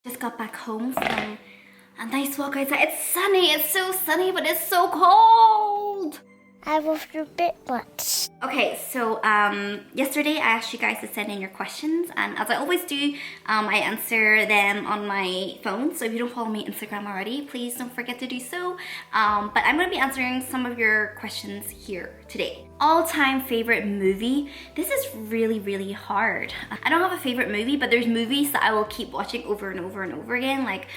Just got back home from a nice walk outside. It's sunny, it's so sunny, but it's so cold. I was a bit much. Okay, so yesterday I asked you guys to send in your questions, and as I always do, I answer them on my phone. So if you don't follow me on Instagram already, please don't forget to do so. But I'm going to be answering some of your questions here today. All-time favorite movie? This is really hard. I don't have a favorite movie, but there's movies that I will keep watching over and over and over again, like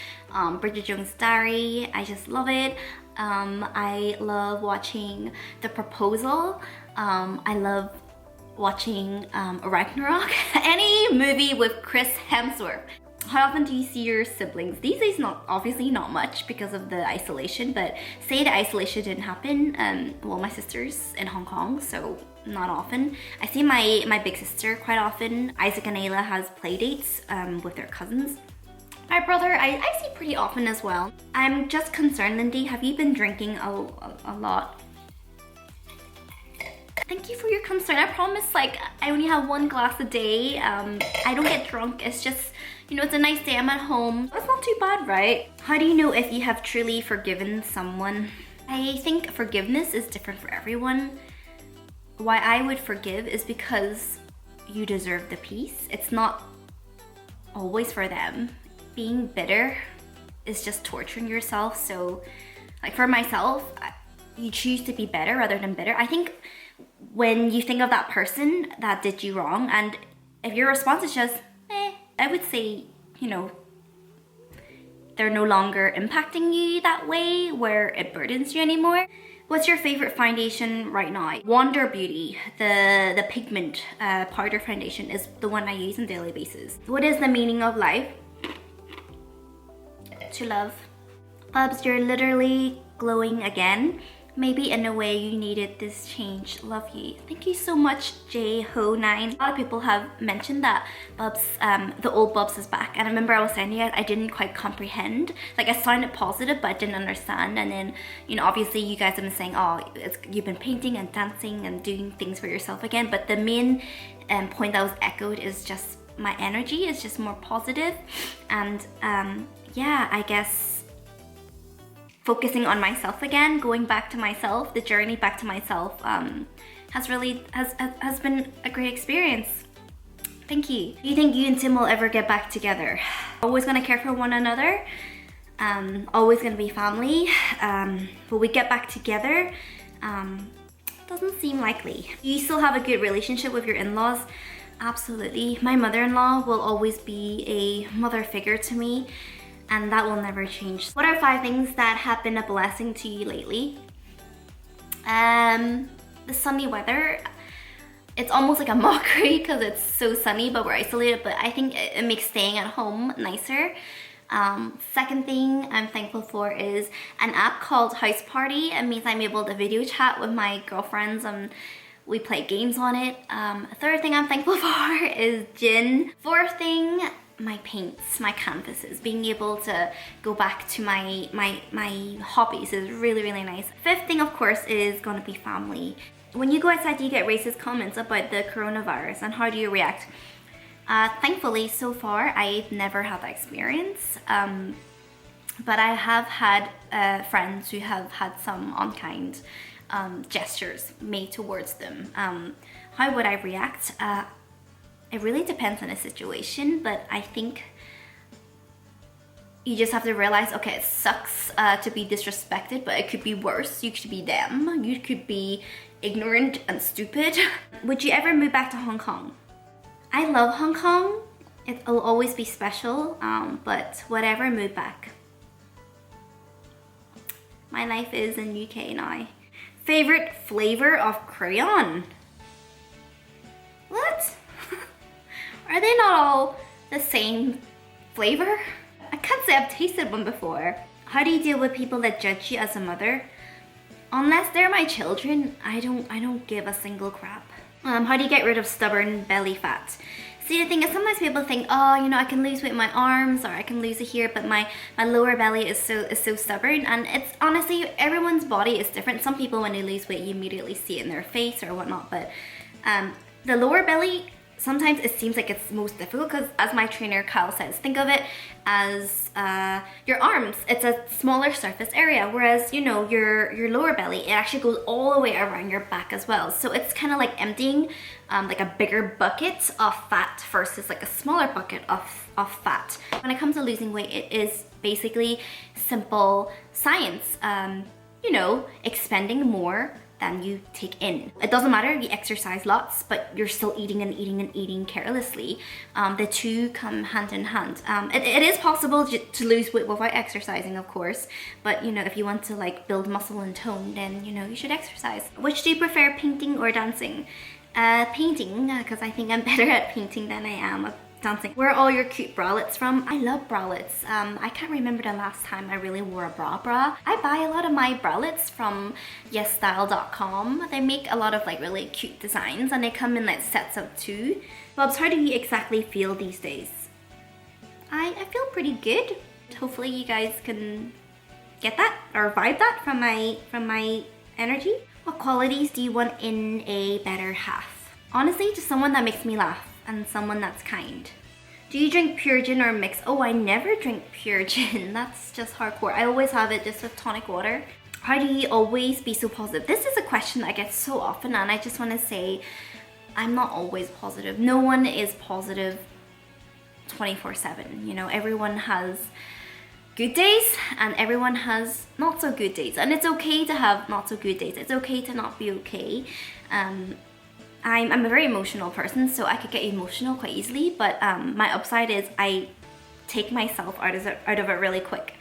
Bridget Jones' Diary. I just love it. I love watching The Proposal. I love watching Ragnarok. Any movie with Chris Hemsworth. How often do you see your siblings? These days, obviously not much because of the isolation, but say the isolation didn't happen, well, my sister's in Hong Kong, so not often. I see my big sister quite often. Isaac and Ayla has play dates with their cousins. My brother, I see pretty often as well. I'm just concerned, Lindy, have you been drinking a lot? Thank you for your concern. I promise, like, I only have 1 glass a day. I don't get drunk. It's just, you know, it's a nice day. I'm at home. That's not too bad, right? How do you know if you have truly forgiven someone? I think forgiveness is different for everyone. Why I would forgive is because you deserve the peace. It's not always for them. Being bitter is just torturing yourself. So, like, for myself, you choose to be better rather than bitter. I think when you think of that person that did you wrong, and if your response is just, I would say, you know, they're no longer impacting you that way where it burdens you anymore. What's your favorite foundation right now? Wonder Beauty, the pigment powder foundation is the one I use on a daily basis. What is the meaning of life? To love. Bubs, you're literally glowing again. Maybe in a way you needed this change. Love you. Thank you so much, JHo9. A lot of people have mentioned that Bubs, the old Bubs is back. And I remember I was saying to you guys, I didn't quite comprehend. Like, I sounded positive, but I didn't understand. And then, you know, obviously you guys have been saying, oh, you've been painting and dancing and doing things for yourself again. But the main point that was echoed is just my energy is just more positive. And yeah, I guess focusing on myself again, going back to myself, the journey back to myself has been a great experience. Thank you. Do you think you and Tim will ever get back together? Always gonna care for one another. Always gonna be family. Will we get back together? Doesn't seem likely. You still have a good relationship with your in-laws? Absolutely. My mother-in-law will always be a mother figure to me, and that will never change. What are 5 things that have been a blessing to you lately? The sunny weather. It's almost like a mockery because it's so sunny, but we're isolated, but I think it makes staying at home nicer. Second thing I'm thankful for is an app called House Party. It means I'm able to video chat with my girlfriends and we play games on it. Third thing I'm thankful for is gin. Fourth thing, my paints, my canvases. Being able to go back to my hobbies is really nice. Fifth thing, of course, is gonna be family. When you go outside, do you get racist comments about the coronavirus, and how do you react? Thankfully, so far, I've never had that experience. But I have had friends who have had some unkind gestures made towards them. How would I react? It really depends on the situation, but I think you just have to realize, okay, it sucks to be disrespected, but it could be worse. You could be them. You could be ignorant and stupid. Would you ever move back to Hong Kong? I love Hong Kong. It'll always be special, but whatever, move back. My life is in UK now. Favorite flavor of crayon? What? Are they not all the same flavor? I can't say I've tasted one before. How do you deal with people that judge you as a mother? Unless they're my children, I don't give a single crap. How do you get rid of stubborn belly fat? See, the thing is, sometimes people think, oh, you know, I can lose weight in my arms or I can lose it here, but my lower belly is so stubborn. And it's honestly, everyone's body is different. Some people, when they lose weight, you immediately see it in their face or whatnot, but the lower belly sometimes it seems like it's most difficult because, as my trainer Kyle says, think of it as your arms. It's a smaller surface area, whereas, you know, your lower belly, it actually goes all the way around your back as well. So it's kind of like emptying like a bigger bucket of fat versus like a smaller bucket of fat. When it comes to losing weight, it is basically simple science. You know, expending more than you take in. It doesn't matter if you exercise lots, but you're still eating and eating and eating carelessly. The two come hand in hand. It is possible to lose weight without exercising, of course, but you know, if you want to like build muscle and tone, then you know, you should exercise. Which do you prefer, painting or dancing? Painting, because I think I'm better at painting than I am at dancing. Where are all your cute bralettes from? I love bralettes. I can't remember the last time I really wore a bra. I buy a lot of my bralettes from yesstyle.com. They make a lot of like really cute designs and they come in like sets of 2. Bubs, how do you exactly feel these days? I feel pretty good. Hopefully you guys can get that or vibe that from my energy. What qualities do you want in a better half? Honestly, just someone that makes me laugh and someone that's kind. Do you drink pure gin or mix? Oh, I never drink pure gin. That's just hardcore. I always have it just with tonic water. How do you always be so positive? This is a question that I get so often, and I just want to say I'm not always positive. No one is positive 24/7. You know, everyone has good days and everyone has not so good days, and it's okay to have not so good days. It's okay to not be okay. I'm a very emotional person, so I could get emotional quite easily, but my upside is I take myself out of it really quick.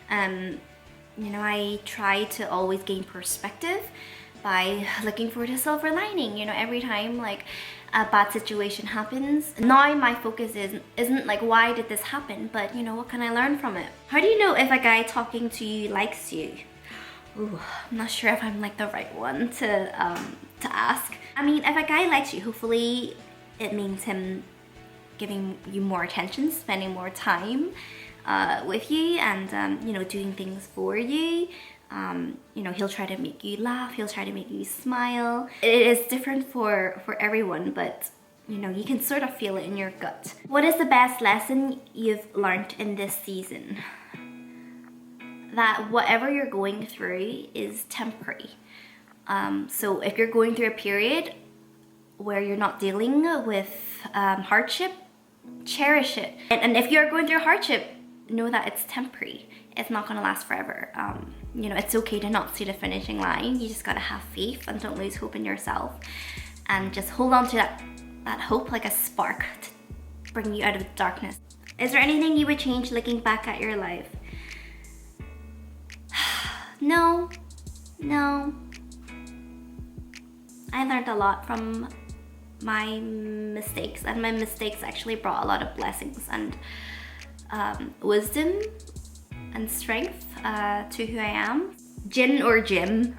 You know, I try to always gain perspective by looking for the silver lining. You know, every time like a bad situation happens, now my focus isn't like why did this happen, but you know, what can I learn from it? How do you know if a guy talking to you likes you? Ooh, I'm not sure if I'm like the right one to ask. I mean, if a guy likes you, hopefully it means him giving you more attention, spending more time with you, and you know, doing things for you. You know, he'll try to make you laugh, he'll try to make you smile. It is different for everyone, but you know, you can sort of feel it in your gut. What is the best lesson you've learned in this season? That whatever you're going through is temporary. So if you're going through a period where you're not dealing with hardship, cherish it. And if you're going through hardship, know that it's temporary. It's not gonna last forever. You know, it's okay to not see the finishing line. You just gotta have faith and don't lose hope in yourself. And just hold on to that hope like a spark to bring you out of the darkness. Is there anything you would change looking back at your life? No. I learned a lot from my mistakes, and my mistakes actually brought a lot of blessings and wisdom and strength to who I am. Gin or gym?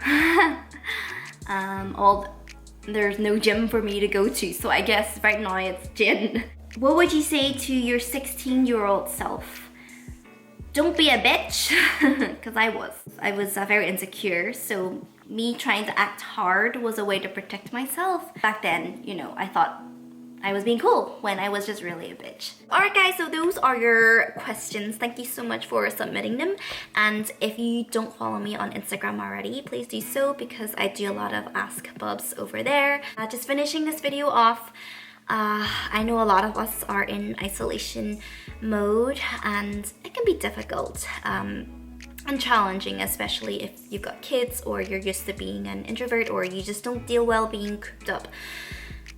There's no gym for me to go to, so I guess right now it's gin. What would you say to your 16-year-old self? Don't be a bitch, because I was very insecure, so me trying to act hard was a way to protect myself. Back then, you know, I thought I was being cool when I was just really a bitch. Alright guys, so those are your questions. Thank you so much for submitting them. And if you don't follow me on Instagram already, please do so, because I do a lot of Ask Bubs over there. Just finishing this video off, I know a lot of us are in isolation mode and it can be difficult and challenging, especially if you've got kids or you're used to being an introvert or you just don't deal well being cooped up.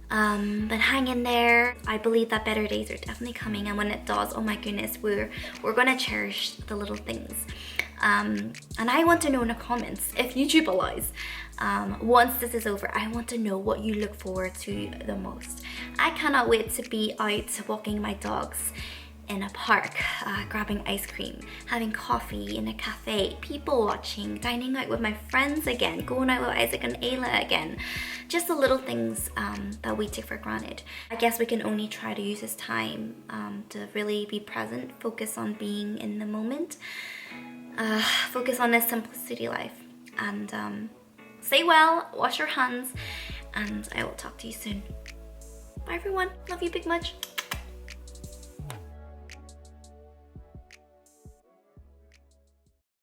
But hang in there. I believe that better days are definitely coming, and when it does, oh my goodness, we're gonna cherish the little things. And I want to know in the comments, if YouTube allows, once this is over, I want to know what you look forward to the most. I cannot wait to be out walking my dogs in a park, grabbing ice cream, having coffee in a cafe, people watching, dining out with my friends again, going out with Isaac and Ayla again. Just the little things that we take for granted. I guess we can only try to use this time to really be present, focus on being in the moment, focus on this simplicity life, and stay well, wash your hands, and I will talk to you soon. Bye everyone. Love you big much.